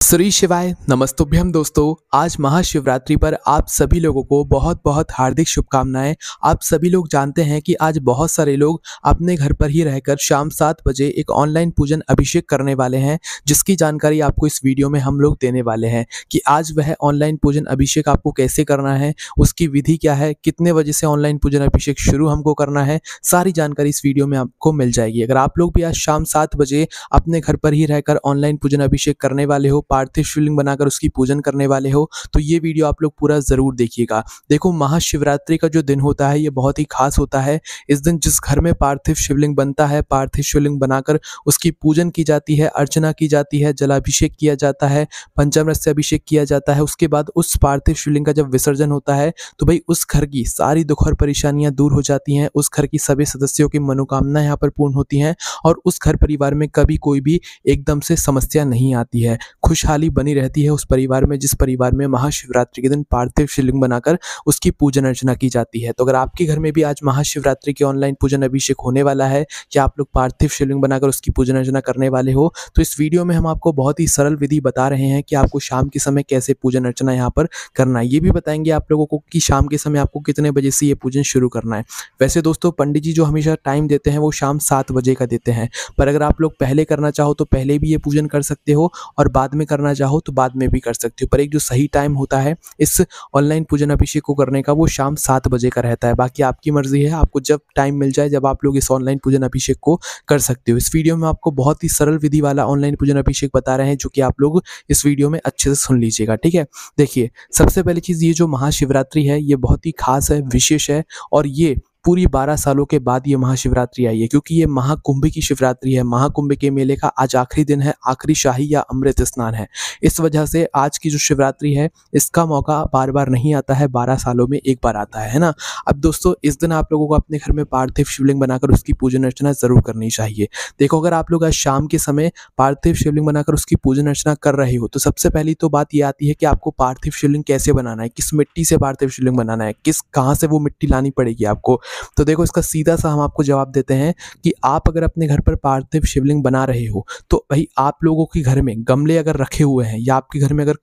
श्री शिवाय नमस्तुभ्यम दोस्तों। आज महाशिवरात्रि पर आप सभी लोगों को बहुत बहुत हार्दिक शुभकामनाएं। आप सभी लोग जानते हैं कि आज बहुत सारे लोग अपने घर पर ही रहकर शाम 7 बजे एक ऑनलाइन पूजन अभिषेक करने वाले हैं, जिसकी जानकारी आपको इस वीडियो में हम लोग देने वाले हैं कि आज वह ऑनलाइन पूजन अभिषेक आपको कैसे करना है, उसकी विधि क्या है, कितने बजे से ऑनलाइन पूजन अभिषेक शुरू हमको करना है। सारी जानकारी इस वीडियो में आपको मिल जाएगी। अगर आप लोग भी आज शाम 7 बजे अपने घर पर ही रहकर ऑनलाइन पूजन अभिषेक करने वाले हो, पार्थिव शिवलिंग बनाकर उसकी पूजन करने वाले हो, तो ये वीडियो आप लोग पूरा जरूर देखिएगा। देखो, महाशिवरात्रि का जो दिन होता है ये बहुत ही खास होता है। इस दिन जिस घर में पार्थिव शिवलिंग बनता है, पार्थिव शिवलिंग बनाकर उसकी पूजन की जाती है, अर्चना की जाती है, जलाभिषेक किया जाता है, पंचामृत से अभिषेक किया जाता है। उसके बाद उस पार्थिव शिवलिंग का जब विसर्जन होता है तो भाई उस घर की सारी दुख और परेशानियां दूर हो जाती हैं। उस घर की सभी सदस्यों की मनोकामना यहाँ पर पूर्ण होती हैं और उस घर परिवार में कभी कोई भी एकदम से समस्या नहीं आती है। खुशहाली बनी रहती है उस परिवार में जिस परिवार में महाशिवरात्रि के दिन पार्थिव शिवलिंग बनाकर उसकी पूजन अर्चना की जाती है। तो अगर आपके घर में भी आज महाशिवरात्रि के ऑनलाइन पूजन अभिषेक होने वाला है या आप लोग पार्थिव शिवलिंग बनाकर उसकी पूजन अर्चना करने वाले हो, तो इस वीडियो में हम आपको बहुत ही सरल विधि बता रहे हैं कि आपको शाम के समय कैसे पूजन अर्चना यहाँ पर करना है। ये भी बताएंगे आप लोगों को कि शाम के समय आपको कितने बजे से ये पूजन शुरू करना है। वैसे दोस्तों, पंडित जी जो हमेशा टाइम देते हैं वो शाम 7 बजे का देते हैं, पर अगर आप लोग पहले करना चाहो तो पहले भी ये पूजन कर सकते हो और बाद में करना चाहो तो बाद में भी कर सकते हो। पर एक जो सही टाइम होता है इस ऑनलाइन पूजन अभिषेक को करने का वो शाम 7 बजे का रहता है। बाकी आपकी मर्जी है, आपको जब टाइम मिल जाए जब आप लोग इस ऑनलाइन पूजन अभिषेक को कर सकते हो। इस वीडियो में आपको बहुत ही सरल विधि वाला ऑनलाइन पूजन अभिषेक बता रहे हैं जो कि आप लोग इस वीडियो में अच्छे से सुन लीजिएगा, ठीक है। देखिए, सबसे पहली चीज, ये जो महाशिवरात्रि है ये बहुत ही खास है, विशेष है और ये पूरी 12 सालों के बाद ये महाशिवरात्रि आई है, क्योंकि ये महाकुंभ की शिवरात्रि है। महाकुंभ के मेले का आज आखिरी दिन है, आखिरी शाही या अमृत स्नान है। इस वजह से आज की जो शिवरात्रि है इसका मौका बार बार नहीं आता है, 12 सालों में एक बार आता है ना। अब दोस्तों, इस दिन आप लोगों को अपने घर में पार्थिव शिवलिंग बनाकर उसकी पूजन अर्चना जरूर करनी चाहिए। देखो, अगर आप लोग आज शाम के समय पार्थिव शिवलिंग बनाकर उसकी पूजन अर्चना कर रहे हो तो सबसे पहली तो बात ये आती है कि आपको पार्थिव शिवलिंग कैसे बनाना है, किस मिट्टी से पार्थिव शिवलिंग बनाना है, कहाँ से वो मिट्टी लानी पड़ेगी आपको। तो देखो, इसका सीधा सा हम आपको जवाब देते हैं कि आप अगर अपने घर पर पार्थिव शिवलिंग बना रहे हो तो भाई आप लोगों के घर में गमले अगर रखे हुए हैं या आपके घर में अगर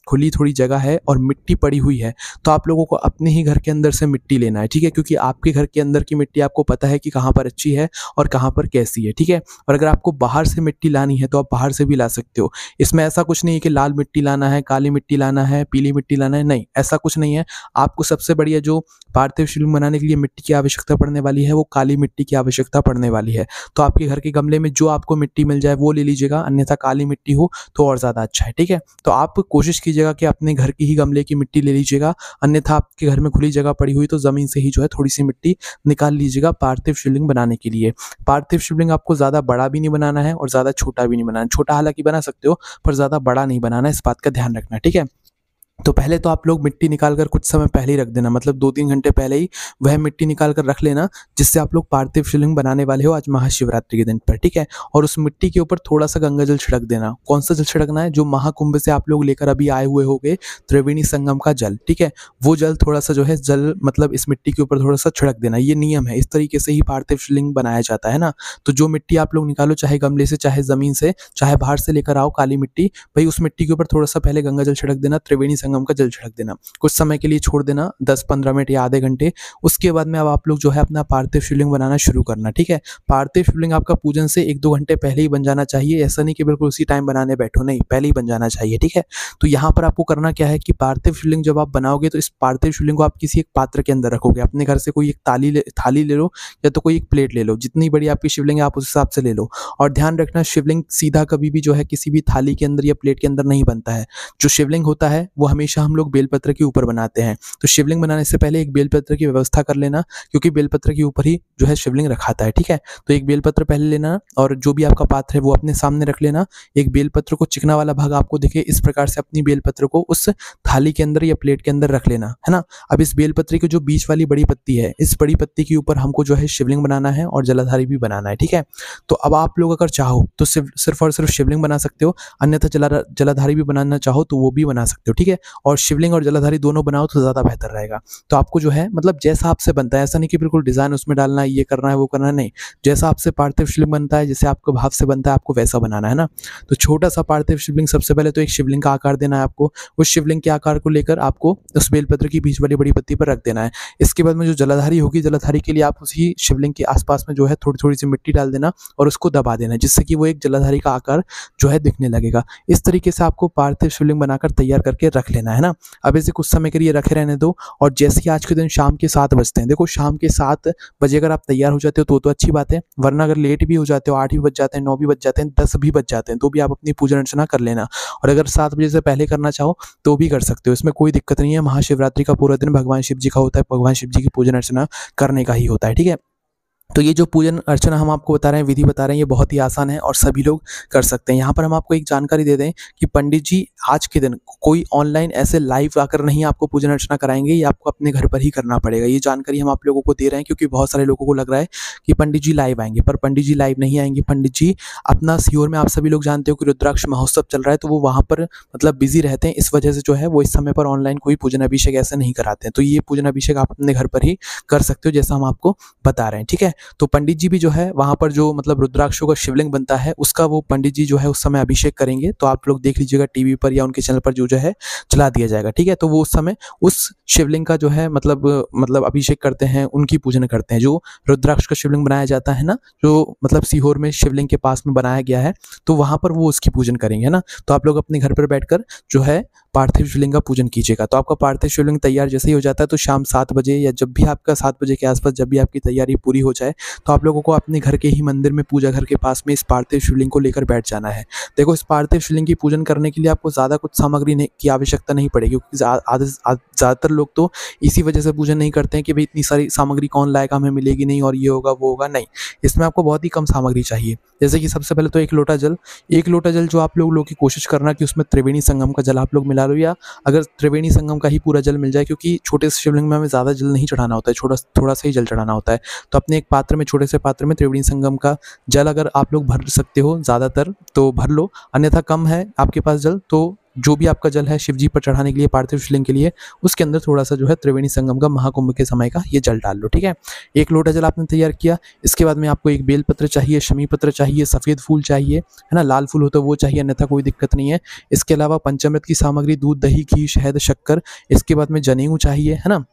खुली थोड़ी जगह है और मिट्टी पड़ी हुई है तो आप लोगों को अपने ही घर के अंदर से मिट्टी लेना है, ठीक है। क्योंकि आपके घर के अंदर की मिट्टी आपको पता है कि कहाँ पर अच्छी है और कहाँ पर कैसी है, ठीक है। और अगर आपको बाहर से मिट्टी लानी है तो आप बाहर से भी ला सकते हो। इसमें ऐसा कुछ नहीं है कि लाल मिट्टी लाना है, काली मिट्टी लाना है, पीली मिट्टी लाना है, नहीं, ऐसा कुछ नहीं है। आपको सबसे बढ़िया जो पार्थिव शिवलिंग बनाने के लिए मिट्टी की आवश्यकता पड़ने वाली है वो काली मिट्टी की आवश्यकता पड़ने वाली है। तो आपके घर के गमले में जो आपको मिट्टी मिल जाए वो ले लीजिएगा, अन्यथा काली मिट्टी हो तो और ज्यादा अच्छा है, ठीक है। तो आप कोशिश कीजिएगा कि अपने घर की ही गमले की मिट्टी ले लीजिएगा, अन्यथा आपके घर में खुली जगह पड़ी हुई तो जमीन से ही जो है थोड़ी सी मिट्टी निकाल लीजिएगा पार्थिव शिवलिंग बनाने के लिए। पार्थिव शिवलिंग आपको ज्यादा बड़ा भी नहीं बनाना है और ज्यादा छोटा भी नहीं बनाना है। छोटा हालांकि बना सकते हो पर ज्यादा बड़ा नहीं बनाना है, इस बात का ध्यान रखना, ठीक है। तो पहले तो आप लोग मिट्टी निकाल कर कुछ समय पहले ही रख देना, मतलब 2-3 घंटे पहले ही वह मिट्टी निकाल कर रख लेना जिससे आप लोग पार्थिव शिवलिंग बनाने वाले हो आज महाशिवरात्रि के दिन पर, ठीक है। और उस मिट्टी के ऊपर थोड़ा सा गंगा जल छिड़क देना। कौन सा जल छिड़कना है? जो महाकुंभ से आप लोग लेकर अभी आए हुए होंगे, त्रिवेणी संगम का जल, ठीक है। वो जल थोड़ा सा जो है जल मतलब इस मिट्टी के ऊपर थोड़ा सा छिड़क देना, ये नियम है। इस तरीके से ही पार्थिव शिवलिंग बनाया जाता है ना। तो जो मिट्टी आप लोग निकालो, चाहे गमले से, चाहे जमीन से, चाहे बाहर से लेकर आओ काली मिट्टी, भाई उस मिट्टी के ऊपर थोड़ा सा पहले गंगा जल छिड़क देना, त्रिवेणी संगम का जल छिड़क देना, कुछ समय के लिए छोड़ देना, 10-15 मिनट या आधे घंटे। उसके बाद में अब आप लोग जो है अपना पार्थिव शिवलिंग बनाना शुरू करना, ठीक है। पार्थिव शिवलिंग आपका पूजन से 1-2 घंटे पहले ही बन जाना चाहिए, ऐसा नहीं कि बिल्कुल उसी टाइम बनाने बैठो, नहीं, पहले ही बन जाना चाहिए, ठीक है। तो यहाँ पर आपको करना क्या है कि पार्थिव शिवलिंग जब आप बनाओगे तो इस पार्थिव शिवलिंग को आप किसी एक पात्र के अंदर रखोगे। अपने घर से कोई एक थाली ले लो या तो कोई एक प्लेट ले लो, जितनी बड़ी आपकी शिवलिंग है आप उस हिसाब से ले लो। और ध्यान रखना, शिवलिंग सीधा कभी भी जो है किसी भी थाली के अंदर या प्लेट के अंदर नहीं बनता है। जो शिवलिंग होता है वो हमेशा हम लोग बेलपत्र के ऊपर बनाते हैं। तो शिवलिंग बनाने से पहले एक बेलपत्र की व्यवस्था कर लेना, क्योंकि बेलपत्र के ऊपर ही जो है शिवलिंग रखाता है, ठीक है। तो एक बेलपत्र पहले लेना और जो भी आपका पात्र है वो अपने सामने रख लेना। एक बेलपत्र को चिकना वाला भाग आपको दिखे, इस प्रकार से अपनी बेलपत्र को उस थाली के अंदर या प्लेट के अंदर रख लेना, है ना। अब इस बेलपत्र की जो बीच वाली बड़ी पत्ती है, इस बड़ी पत्ती के ऊपर हमको जो है शिवलिंग बनाना है और जलाधारी भी बनाना है, ठीक है। तो अब आप लोग अगर चाहो तो सिर्फ और सिर्फ शिवलिंग बना सकते हो, अन्यथा जलाधारी भी बनाना चाहो तो वो भी बना सकते हो, ठीक है। और शिवलिंग और जलाधारी दोनों बनाओ तो ज़्यादा बेहतर रहेगा। तो आपको जो है मतलब जैसा आपसे बनता है, ऐसा नहीं कि बिल्कुल डिज़ाइन उसमें डालना है, ये करना है, वो करना है, नहीं। जैसा आपसे पार्थिव शिवलिंग बनता है, जैसे आपके भाव से बनता है, आपको वैसा बनाना है ना। तो छोटा-सा पार्थिव शिवलिंग, सबसे पहले तो एक शिवलिंग का आकार देना है आपको। उस शिवलिंग के आकार को लेकर आपको उस बेलपत्र की बीच वाली बड़ी पत्ती पर रख देना है। इसके बाद में जो जलाधारी होगी, जलाधारी के लिए आप उसी शिवलिंग के आस-पास में जो है थोड़ी-थोड़ी सी मिट्टी डाल देना और उसको दबा देना, जिससे कि वो एक जलाधारी का आकार जो है दिखने लगेगा। इस तरीके से आपको पार्थिव शिवलिंग बनाकर तैयार करके रख लेना है ना। अब इसे कुछ समय के लिए रखे रहने दो और जैसे कि आज के दिन शाम के 7 बजते हैं, देखो शाम के 7 बजे अगर आप तैयार हो जाते हो तो अच्छी बात है, वरना अगर लेट भी हो जाते हो, 8 भी बज जाते हैं, 9 भी बज जाते हैं, 10 भी बज जाते हैं, तो भी आप अपनी पूजन अर्चना कर लेना। और अगर 7 बजे से पहले करना चाहो तो भी कर सकते हो, इसमें कोई दिक्कत नहीं है। महाशिवरात्रि का पूरा दिन भगवान शिव जी का होता है, भगवान शिव जी की पूजन अर्चना करने का ही होता है, ठीक है। तो ये जो पूजन अर्चना हम आपको बता रहे हैं, विधि बता रहे हैं, ये बहुत ही आसान है और सभी लोग कर सकते हैं। यहाँ पर हम आपको एक जानकारी दे दें कि पंडित जी आज के दिन कोई ऑनलाइन ऐसे लाइव आकर नहीं आपको पूजन अर्चना कराएंगे, ये आपको अपने घर पर ही करना पड़ेगा। ये जानकारी हम आप लोगों को दे रहे हैं क्योंकि बहुत सारे लोगों को लग रहा है कि पंडित जी लाइव आएंगे, पर पंडित जी लाइव नहीं आएंगे। पंडित जी अपना सीहोर में, आप सभी लोग जानते हो कि रुद्राक्ष महोत्सव चल रहा है, तो वो वहाँ पर मतलब बिजी रहते हैं, इस वजह से जो है वो इस समय पर ऑनलाइन कोई पूजन अभिषेक ऐसे नहीं कराते हैं। तो ये पूजन अभिषेक आप अपने घर पर ही कर सकते हो, जैसा हम आपको बता रहे हैं, ठीक है। तो पंडित जी भी जो है वहाँ पर जो मतलब रुद्राक्षों का शिवलिंग बनता है, उसका वो पंडित जी जो है उस समय अभिषेक करेंगे। तो आप लोग देख लीजिएगा टीवी पर या उनके चैनल पर जो है चला दिया जाएगा, ठीक है। तो वो उस समय उस शिवलिंग का जो है मतलब अभिषेक करते हैं, उनकी पूजन करते हैं। जो रुद्राक्ष का शिवलिंग बनाया जाता है ना, जो मतलब सीहोर में शिवलिंग के पास में बनाया गया है, तो वहाँ पर वो उसकी पूजन करेंगे ना। तो आप लोग अपने घर पर बैठकर जो है पार्थिव शिवलिंग का पूजन कीजिएगा। तो आपका पार्थिव शिवलिंग तैयार जैसे ही हो जाता है, तो शाम 7 बजे या जब भी आपका 7 बजे के आसपास जब भी आपकी तैयारी पूरी हो जाए, तो आप लोगों को अपने घर के ही मंदिर में, पूजा घर के पास में इस पार्थिव शिवलिंग को लेकर बैठ जाना है। देखो, इस पार्थिव शिवलिंग की पूजन करने के लिए आपको ज़्यादा कुछ सामग्री की आवश्यकता नहीं पड़ेगी, क्योंकि ज़्यादातर लोग तो इसी वजह से पूजन नहीं करते हैं कि भाई इतनी सारी सामग्री कौन लाएगा, हमें मिलेगी नहीं और ये होगा वो होगा, नहीं। इसमें आपको बहुत ही कम सामग्री चाहिए। जैसे कि सबसे पहले तो 1 लोटा जल, 1 लोटा जल जो आप लोग की कोशिश करना कि उसमें त्रिवेणी संगम का जल आप लोग मिला लो, या अगर त्रिवेणी संगम का ही पूरा जल मिल जाए, क्योंकि छोटे से शिवलिंग में हमें ज़्यादा जल नहीं चढ़ाना होता है, थोड़ा सा ही जल चढ़ाना होता है। तो अपने एक पात्र में, छोटे से पात्र में त्रिवेणी संगम का जल अगर आप लोग भर सकते हो ज़्यादातर तो भर लो, अन्यथा कम है आपके पास जल तो जो भी आपका जल है शिव जी पर चढ़ाने के लिए, पार्थिव शिवलिंग के लिए, उसके अंदर थोड़ा सा जो है त्रिवेणी संगम का महाकुंभ के समय का ये जल डाल लो, ठीक है। 1 लोटा जल आपने तैयार किया। इसके बाद में आपको एक बेलपत्र चाहिए, शमी पत्र चाहिए, सफ़ेद फूल चाहिए, है ना, लाल फूल हो तो वो चाहिए, अन्यथा कोई दिक्कत नहीं है। इसके अलावा पंचामृत की सामग्री, दूध, दही, घी, शहद, शक्कर, इसके बाद में जनेऊ चाहिए, है ना।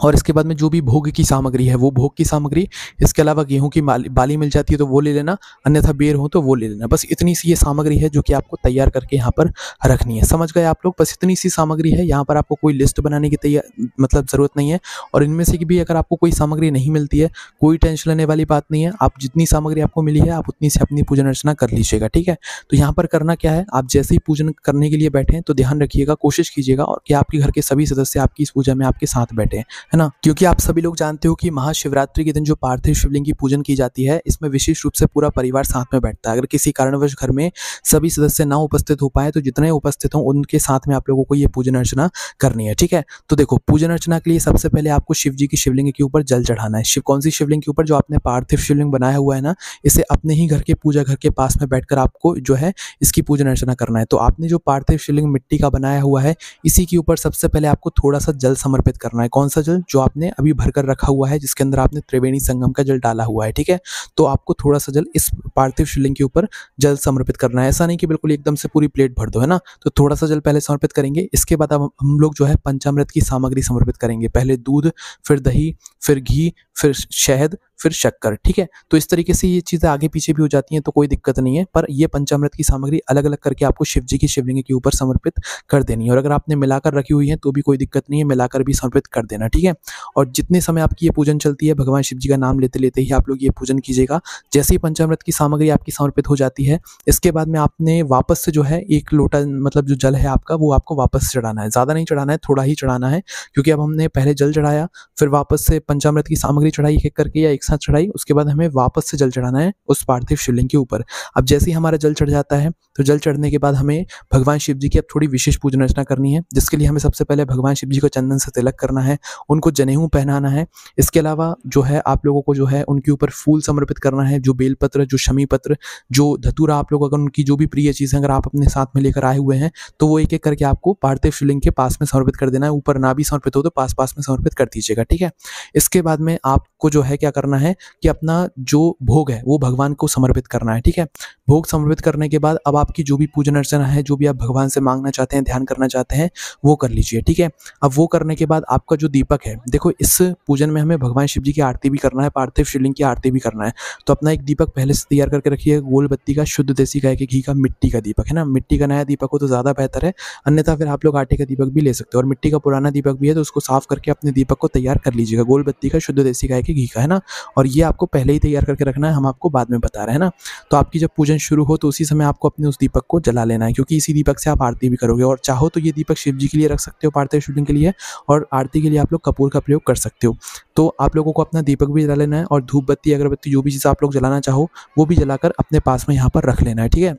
और इसके बाद में जो भी भोग की सामग्री है वो भोग की सामग्री, इसके अलावा गेहूं की बाली मिल जाती है तो वो ले लेना, अन्यथा बेर हो तो वो ले लेना। बस इतनी सी ये सामग्री है जो कि आपको तैयार करके यहाँ पर रखनी है। समझ गए आप लोग? बस इतनी सी सामग्री है, यहाँ पर आपको कोई लिस्ट बनाने की मतलब ज़रूरत नहीं है। और इनमें से भी अगर आपको कोई सामग्री नहीं मिलती है, कोई टेंशन लेने वाली बात नहीं है। आप जितनी सामग्री आपको मिली है, आप उतनी से अपनी पूजन अर्चना कर लीजिएगा, ठीक है। तो यहाँ पर करना क्या है, आप जैसे ही पूजन करने के लिए बैठे तो ध्यान रखिएगा, कोशिश कीजिएगा और कि आपके घर के सभी सदस्य आपकी इस पूजा में आपके साथ बैठे, है ना। क्योंकि आप सभी लोग जानते हो कि महाशिवरात्रि के दिन जो पार्थिव शिवलिंग की पूजन की जाती है, इसमें विशेष रूप से पूरा परिवार साथ में बैठता है। अगर किसी कारणवश घर में सभी सदस्य ना उपस्थित हो पाए, तो जितने उपस्थित हों उनके साथ में आप लोगों को ये पूजन अर्चना करनी है, ठीक है। तो देखो, पूजन अर्चना के लिए सबसे पहले आपको शिव जी की शिवलिंग के ऊपर जल चढ़ाना है। कौन सी शिवलिंग के ऊपर? जो आपने पार्थिव शिवलिंग बनाया हुआ है ना, इसे अपने ही घर के पूजा घर के पास में बैठकर आपको जो है इसकी पूजन अर्चना करना है। तो आपने जो पार्थिव शिवलिंग मिट्टी का बनाया हुआ है, इसी के ऊपर सबसे पहले आपको थोड़ा सा जल समर्पित करना है। कौन सा जल? जो आपने अभी भरकर रखा हुआ है, जिसके अंदर आपने त्रिवेणी संगम का जल डाला हुआ है, ठीक है। तो आपको थोड़ा सा जल इस पार्थिव शिवलिंग के ऊपर जल समर्पित करना है। ऐसा नहीं कि बिल्कुल एकदम से पूरी प्लेट भर दो, है ना। तो थोड़ा सा जल पहले समर्पित करेंगे। इसके बाद अब हम लोग जो है पंचामृत की सामग्री समर्पित करेंगे। पहले दूध, फिर दही, फिर घी, फिर शहद, फिर शक्कर, ठीक है। तो इस तरीके से ये चीज़ें आगे पीछे भी हो जाती हैं तो कोई दिक्कत नहीं है, पर ये पंचामृत की सामग्री अलग अलग करके आपको शिव जी की शिवलिंग के ऊपर समर्पित कर देनी है। और अगर आपने मिलाकर रखी हुई है तो भी कोई दिक्कत नहीं है, मिलाकर भी समर्पित कर देना, ठीक है। और जितने समय आपकी ये पूजन चलती है, भगवान शिव जी का नाम लेते लेते ही आप लोग ये पूजन कीजिएगा। जैसे ही पंचामृत की सामग्री आपकी समर्पित हो जाती है, इसके बाद में आपने वापस से जो है 1 लोटा मतलब जो जल है आपका, वो आपको वापस चढ़ाना है। ज़्यादा नहीं चढ़ाना है, थोड़ा ही चढ़ाना है, क्योंकि अब हमने पहले जल चढ़ाया, फिर वापस से पंचामृत की सामग्री सामग्री चढ़ाई एक एक करके या एक साथ चढ़ाई, उसके बाद हमें वापस से जल चढ़ाना है उस पार्थिव शिवलिंग के ऊपर। अब जैसे ही हमारा जल चढ़ जाता है तो जल चढ़ने के बाद हमें भगवान शिव जी की अब थोड़ी विशेष पूजन अर्चना करनी है, जिसके लिए हमें सबसे पहले भगवान शिव जी को चंदन से तिलक करना है, उनको जनेऊ पहनाना है। इसके अलावा जो है आप लोगों को जो है उनके ऊपर फूल समर्पित करना है, जो बेलपत्र, जो शमी पत्र, जो धतूरा, आप लोग अगर उनकी जो भी प्रिय चीज़ है अगर आप अपने साथ में लेकर आए हुए हैं तो वो एक एक करके आपको पार्थिव शिवलिंग के पास में समर्पित कर देना है। ऊपर ना भी समर्पित हो तो पास पास में समर्पित कर दीजिएगा, ठीक है। इसके बाद में आपको जो है क्या करना है कि अपना जो भोग है वो भगवान को समर्पित करना है, ठीक है। भोग समर्पित करने के बाद अब आपकी जो भी पूजन अर्चना है, जो भी आप भगवान से मांगना चाहते हैं, ध्यान करना चाहते हैं, वो कर लीजिए, ठीक है। अब वो करने के बाद आपका जो दीपक है, देखो इस पूजन में हमें भगवान शिव जी की आरती भी करना है, पार्थिव शिवलिंग की आरती भी करना है। तो अपना एक दीपक पहले से तैयार करके रखिए, गोल बत्ती का, शुद्ध देसी गाय के घी का, मिट्टी का दीपक है ना। मिट्टी का नया दीपक हो तो ज़्यादा बेहतर है, अन्यथा फिर आप लोग आटे का दीपक भी ले सकते हो। और मिट्टी का पुराना दीपक भी है तो उसको साफ करके अपने दीपक को तैयार कर लीजिएगा, गोल बत्ती का, शुद्ध देसी गाय के घी का, है ना। और ये आपको पहले ही तैयार करके रखना है, हम आपको बाद में बता रहे हैं ना। तो आपकी जब पूजन शुरू हो तो उसी समय आपको अपने उस दीपक को जला लेना है, क्योंकि इसी दीपक से आप आरती भी करोगे। और चाहो तो ये दीपक शिव जी के लिए रख सकते हो, पार्थिव शिवलिंग के लिए, और आरती के लिए आप लोग कपूर का प्रयोग कर सकते हो। तो आप लोगों को अपना दीपक भी जला लेना है और धूप बत्ती, अगरबत्ती, जो भी चीज़ आप लोग जलाना चाहो वो भी जलाकर अपने पास में यहाँ पर रख लेना है, ठीक है।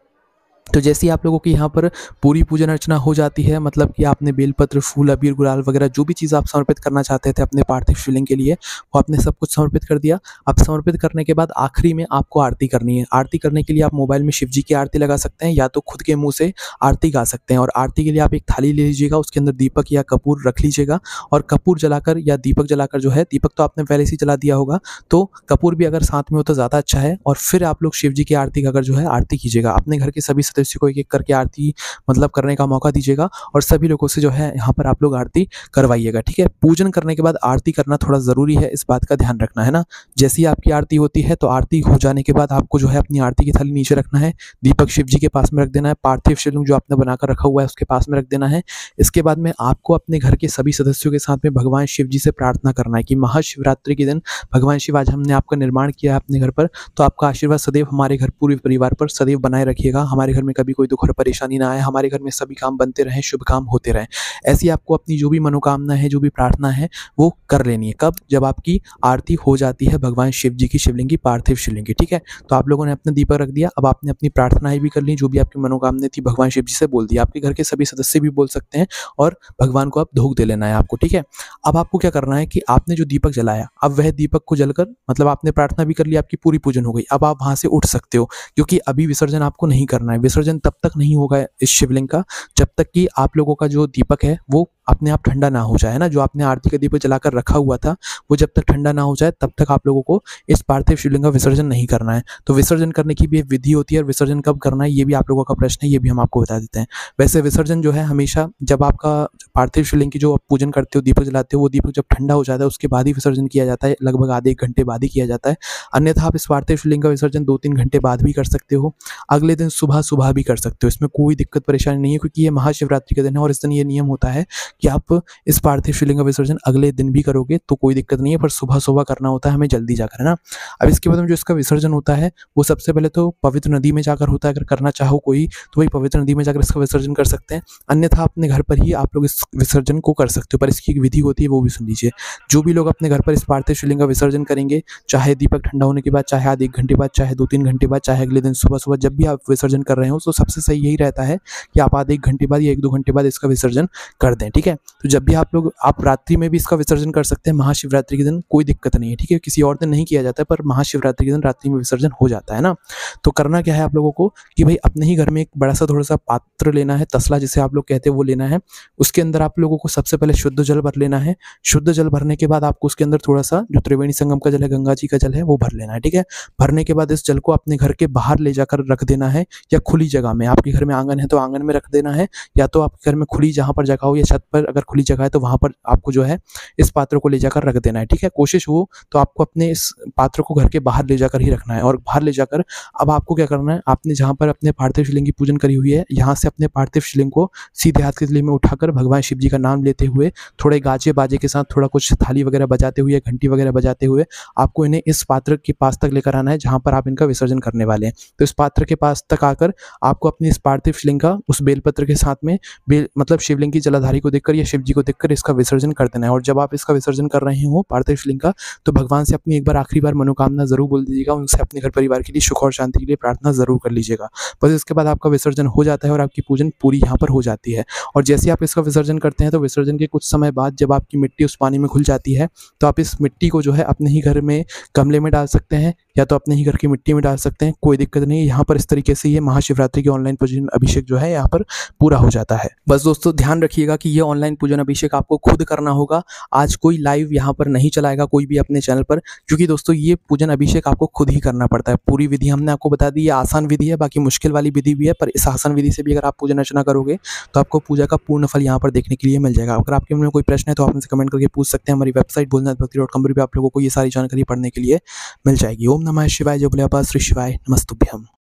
तो जैसे ही आप लोगों की यहाँ पर पूरी पूजन अर्चना हो जाती है, मतलब कि आपने बेलपत्र, फूल, अबीर, गुलाल वगैरह जो भी चीज़ आप समर्पित करना चाहते थे अपने पार्थिव शिवलिंग के लिए, वो आपने सब कुछ समर्पित कर दिया। अब समर्पित करने के बाद आखिरी में आपको आरती करनी है। आरती करने के लिए आप मोबाइल में शिव जी की आरती लगा सकते हैं या तो खुद के मुँह से आरती गा सकते हैं। और आरती के लिए आप एक थाली ले लीजिएगा, उसके अंदर दीपक या कपूर रख लीजिएगा और कपूर जलाकर या दीपक जलाकर जो है, दीपक तो आपने पहले से ही जला दिया होगा, तो कपूर भी अगर साथ में हो तो ज़्यादा अच्छा है। और फिर आप लोग शिव जी की आरती का अगर जो है आरती कीजिएगा, अपने घर के सभी सदस्यों को एक एक करके आरती मतलब करने का मौका दीजिएगा और सभी लोगों से जो है यहाँ पर आप लोग आरती करवाइएगा, ठीक है। पूजन करने के बाद आरती करना थोड़ा ज़रूरी है, इस बात का ध्यान रखना है ना। जैसे ही आपकी आरती होती है तो आरती हो जाने के बाद आपको जो है अपनी आरती की थाली नीचे रखना है, दीपक शिव जी के पास में रख देना है, पार्थिव शिवलिंग जो आपने बनाकर रखा हुआ है उसके पास में रख देना है। इसके बाद में आपको अपने घर के सभी सदस्यों के साथ में भगवान शिव जी से प्रार्थना करना है कि महाशिवरात्रि के दिन भगवान शिव, आज हमने आपका निर्माण किया है अपने घर पर, तो आपका आशीर्वाद सदैव हमारे घर, पूरे परिवार पर सदैव बनाए रखिएगा। हमारे घर में कभी कोई दुख और परेशानी ना आए, हमारे घर में सभी काम बनते रहें, शुभ काम होते रहें। ऐसी आपको अपनी जो भी मनोकामना है, जो भी प्रार्थना है वो कर लेनी है। कब? जब आपकी आरती हो जाती है भगवान शिव जी की शिवलिंग की, पार्थिव शिवलिंग की, ठीक है। तो आप लोगों ने अपना दीपक रख दिया, अब आपने अपनी प्रार्थनाएं भी कर ली, जो भी आपकी मनोकामना थी भगवान शिव जी से बोल दी। आपके घर के सभी सदस्य भी बोल सकते हैं और भगवान को आप धूप दे लेना है आपको, ठीक है। अब आपको क्या करना है कि आपने जो दीपक जलाया, अब वह दीपक को जलकर, मतलब आपने प्रार्थना भी कर ली, आपकी पूरी पूजन हो गई, अब आप वहां से उठ सकते हो, क्योंकि अभी विसर्जन आपको नहीं करना है। विसर्जन तब तक नहीं होगा इस शिवलिंग का जब तक कि आप लोगों का जो दीपक है वो अपने आप ठंडा ना हो जाए ना। जो आपने आरती का दीपक जलाकर रखा हुआ था वो जब तक ठंडा ना हो जाए तब तक आप लोगों को इस पार्थिव शिवलिंग का विसर्जन नहीं करना है। तो विसर्जन करने की भी एक विधि होती है और विसर्जन कब करना है ये भी आप लोगों का प्रश्न है, ये भी हम आपको बता देते हैं। वैसे विसर्जन जो है हमेशा जब आपका पार्थिव शिवलिंग की जो आप पूजन करते हो, दीपक जलाते हो, वो दीपक जब ठंडा हो जाता है उसके बाद ही विसर्जन किया जाता है, लगभग आधे एक घंटे बाद ही किया जाता है। अन्यथा आप इस पार्थिव शिवलिंग का विसर्जन 2-3 घंटे बाद भी कर सकते हो, अगले दिन सुबह सुबह भी कर सकते हो, इसमें कोई दिक्कत परेशानी नहीं है, क्योंकि ये महाशिवरात्रि का दिन है और इस दिन ये नियम होता है कि आप इस पार्थिव शिवलिंग का विसर्जन अगले दिन भी करोगे तो कोई दिक्कत नहीं है, पर सुबह सुबह करना होता है हमें जल्दी जाकर, है ना। अब इसके बाद में जो इसका विसर्जन होता है वो सबसे पहले तो पवित्र नदी में जाकर होता है। अगर करना चाहो कोई तो वही पवित्र नदी में जाकर इसका विसर्जन कर सकते हैं, अन्यथा अपने घर पर ही आप लोग इस विसर्जन को कर सकते हो, पर इसकी एक विधि होती है वो भी सुन लीजिए। जो भी लोग अपने घर पर इस पार्थिव शिवलिंग का विसर्जन करेंगे, चाहे दीपक ठंडा होने के बाद, चाहे आधे 1 घंटे बाद, चाहे 2-3 घंटे बाद, चाहे अगले दिन सुबह सुबह, जब भी आप विसर्जन कर रहे हो तो सबसे सही यही रहता है कि आप आधे 1 घंटे बाद या 1-2 घंटे बाद इसका विसर्जन कर दें, ठीक है। तो जब भी आप रात्रि में भी इसका विसर्जन कर सकते हैं, महाशिवरात्रि के दिन कोई दिक्कत नहीं है, ठीक है। किसी और दिन नहीं किया जाता है पर महाशिवरात्रि के दिन रात्रि में विसर्जन हो जाता है ना। तो करना क्या है आप लोगों को कि भाई अपने ही घर में एक बड़ा सा थोड़ा सा पात्र लेना है, तसला जिसे आप लोग कहते हैं वो लेना है। उसके अंदर आप लोगों को सबसे पहले शुद्ध जल भर लेना है। शुद्ध जल भरने के बाद आपको उसके अंदर थोड़ा सा जो त्रिवेणी संगम का जल है, गंगा जी का जल है, वो भर लेना है, ठीक है। भरने के बाद इस जल को अपने घर के बाहर ले जाकर रख देना है, या खुली जगह में, आपके घर में आंगन है तो आंगन में रख देना है, या तो आपके घर में खुली जहाँ पर जगह हो या छत पर अगर खुली जगह है तो वहाँ पर आपको जो है इस पात्र को ले जाकर रख देना है, ठीक है। कोशिश हो तो आपको अपने इस पात्र को घर के बाहर ले जाकर ही रखना है। और बाहर ले जाकर अब आपको क्या करना है, आपने जहाँ पर अपने पार्थिव शिवलिंग की पूजन करी हुई है, यहाँ से अपने पार्थिव शिवलिंग को सीधे हाथ के तले में उठाकर भगवान शिव जी का नाम लेते हुए, थोड़े गाजे बाजे के साथ, थोड़ा कुछ थाली वगैरह बजाते हुए, घंटी वगैरह बजाते हुए आपको इन्हें इस पात्र के पास तक लेकर आना है जहाँ पर आप इनका विसर्जन करने वाले हैं। तो इस पात्र के पास तक आकर आपको अपनी इस पार्थिव शिवलिंग का उस बेलपत्र के साथ में मतलब शिवलिंग की जलाधारी को देख देखकर या शिव जी को देखकर इसका विसर्जन कर देना है। और जब आप इसका विसर्जन कर रहे हो पार्थिव शिवलिंग का, तो भगवान से अपनी एक बार आखिरी बार मनोकामना ज़रूर बोल दीजिएगा, उनसे अपने घर परिवार के लिए सुख और शांति के लिए प्रार्थना ज़रूर कर लीजिएगा। बस इसके बाद आपका विसर्जन हो जाता है और आपकी पूजन पूरी यहाँ पर हो जाती है। और जैसे ही आप इसका विसर्जन करते हैं, तो विसर्जन के कुछ समय बाद जब आपकी मिट्टी उस पानी में घुल जाती है, तो आप इस मिट्टी को जो है अपने ही घर में गमले में डाल सकते हैं या तो अपने ही घर की मिट्टी में डाल सकते हैं, कोई दिक्कत नहीं है। यहाँ पर इस तरीके से ये महाशिवरात्रि के ऑनलाइन पूजन अभिषेक जो है यहाँ पर पूरा हो जाता है। बस दोस्तों ध्यान रखिएगा कि ये ऑनलाइन पूजन अभिषेक आपको खुद करना होगा। आज कोई लाइव यहाँ पर नहीं चलाएगा कोई भी अपने चैनल पर, क्योंकि दोस्तों ये पूजन अभिषेक आपको खुद ही करना पड़ता है। पूरी विधि हमने आपको बता दी, ये आसान विधि है, बाकी मुश्किल वाली विधि भी है, पर इस आसान विधि से भी अगर आप पूजन अर्चना करोगे तो आपको पूजा का पूर्ण फल यहाँ पर देखने के लिए मिल जाएगा। अगर आपके मन में कोई प्रश्न है तो आप हमसे कमेंट करके पूछ सकते हैं। हमारी वेबसाइट भोलेनाथभक्ति.com पर भी आप लोगों को ये सारी जानकारी पढ़ने के लिए मिल जाएगी। ओम नमः शिवाय, जय भोले बाबा, श्री शिवाय, नमस्तुभ्यम।